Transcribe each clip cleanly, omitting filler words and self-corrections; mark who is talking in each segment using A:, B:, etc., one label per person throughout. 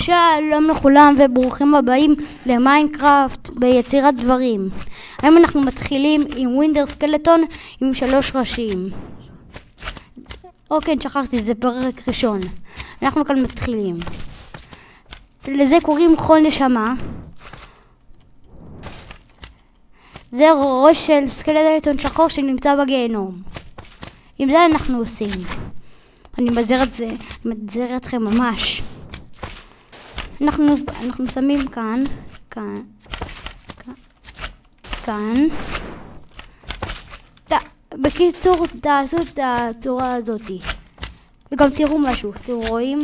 A: שלום לכולם וברוכים הבאים למיינקראפט ביצירת דברים. היום אנחנו מתחילים עם ווינדר סקלטון עם 3 ראשים. אוקיי, שכחתי, זה פרק ראשון. אנחנו כאן מתחילים. לזה קוראים חול נשמה. זה ראש של סקלטון שחור שנמצא בגיהנום. עם זה אנחנו עושים. אני מזהיר אתכם ממש. אנחנו שמים כאן. בקיצור, תעשו את הצורה הזאתי. וגם תראו משהו, אתם רואים?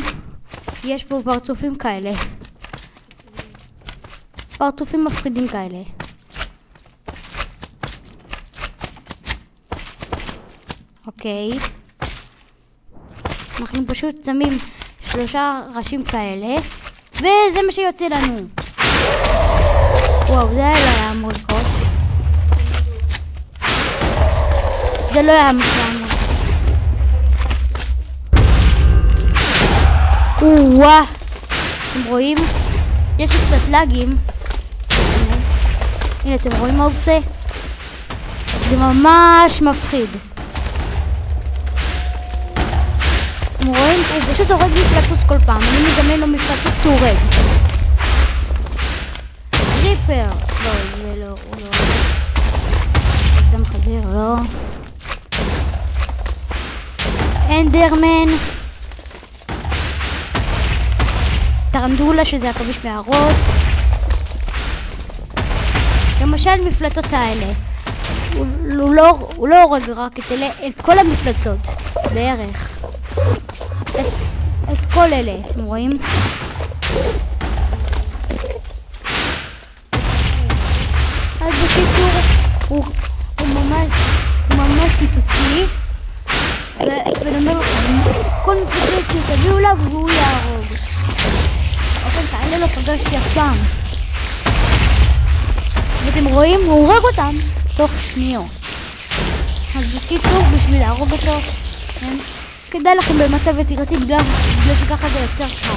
A: יש פה פרצופים כאלה. פרצופים מפחידים כאלה. אוקיי. אנחנו פשוט שמים 3 ראשים כאלה. וזה מה שיוצא לנו. וואו, זה לא היה אמור לקרות. זה לא היה אמור לקרות. וואו. אתם רואים? יש לי קצת לגים. הנה, אתם רואים מה הוא עושה? זה ממש מפחיד. אתם רואים? הוא פשוט הורג מפלצות כל פעם. אני מזמן לו מפלצות תורג. ריפר. לא, זה לא, הוא לא. אדם חזיר, לא. אנדרמן. טרנדולה שזה עכביש מערות. למשל מפלצות האלה. הוא לא הורג רק את כל המפלצות. בערך. את כל אלה, אתם רואים? אז בקיצור, הוא ממש פיצוצי. ונאמר, כל מפלצת שתביאו אליו והוא יהרוג. אוקיי, כאלה לא פגשתי אף פעם. ואתם רואים, הוא הורג אותם תוך שניות. אז בקיצור, בשביל להרוג אותו, כדאי לכם במצב יצירתי בגלל שככה זה יותר קל.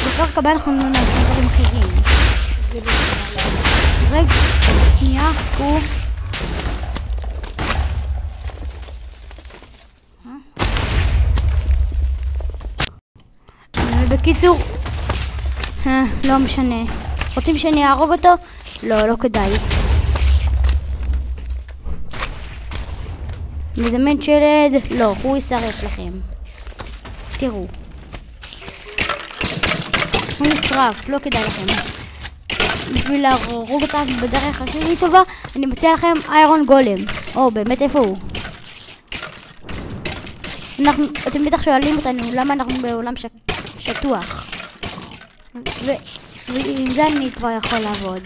A: בפרק הבא אנחנו נעשה דברים אחרים. רגע, שנייה, הוא... ובקיצור, לא משנה. רוצים שאני אהרוג אותו? לא כדאי. מזמן שלד, לא, הוא ישרף לכם. תראו. הוא נשרף, לא כדאי לכם. בשביל להרוג אותם בדרך הכי טובה, אני מציע לכם איירון גולם. באמת איפה הוא? אתם בטח שואלים אותנו למה אנחנו בעולם שטוח. ועם זה אני כבר יכול לעבוד.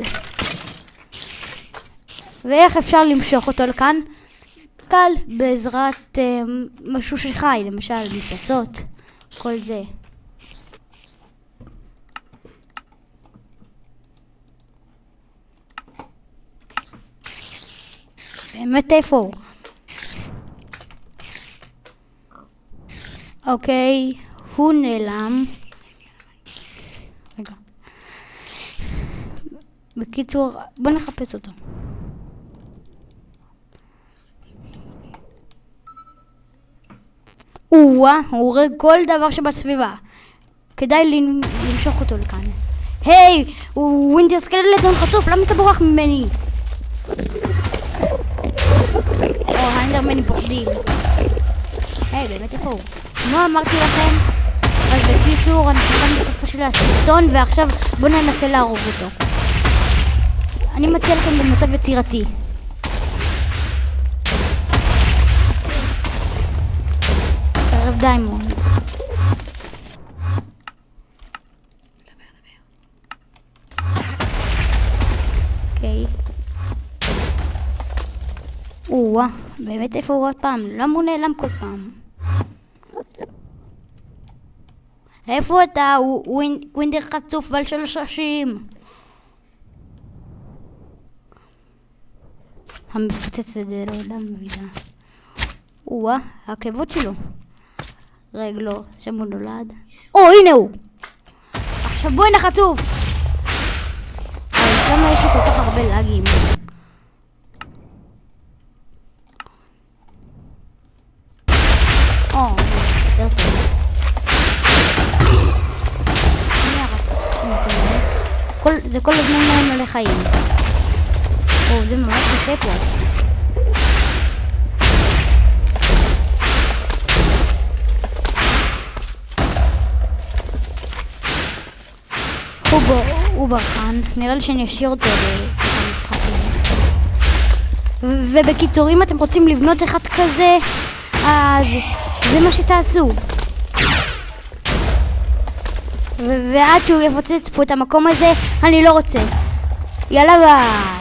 A: ואיך אפשר למשוך אותו לכאן? קל, בעזרת משהו שחי, למשל מפלצות, כל זה. באמת איפה הוא? אוקיי, הוא נעלם. רגע. בקיצור, בוא נחפש אותו. הוא הורג כל דבר שבסביבה. כדאי למשוך אותו לכאן. היי, הוא ווינדר סקלטון חצוף, למה אתה בורח ממני? האנדרמנים פוחדים. היי, באמת איפה הוא? מה אמרתי לכם? אז בקיצור, אנחנו כאן בסופו של הסרטון, ועכשיו בואו ננסה להרוג אותו. אני מציע לכם במצב יצירתי. דיימונדס. אוקיי. באמת איפה הוא עוד פעם? למה הוא נעלם כל פעם? איפה אתה? הוא ווינדר חצוף בעל 3 ראשים. המפוצץ הזה לעולם מבינה. העקבות שלו. רגלו, שם הוא נולד. הנה הוא! עכשיו בואי נחטוף. למה יש לי כל כך הרבה לאגים? יותר טוב. זה כל הזמן מהם מלא חיים. זה ממש קשה פה. הוא ברחן, נראה לי שאני אשאיר אותו ובקיצור, אם אתם רוצים לבנות אחד כזה, אז זה מה שתעשו. ועד שהוא יפוצץ פה את המקום הזה, אני לא רוצה. יאללה ביי.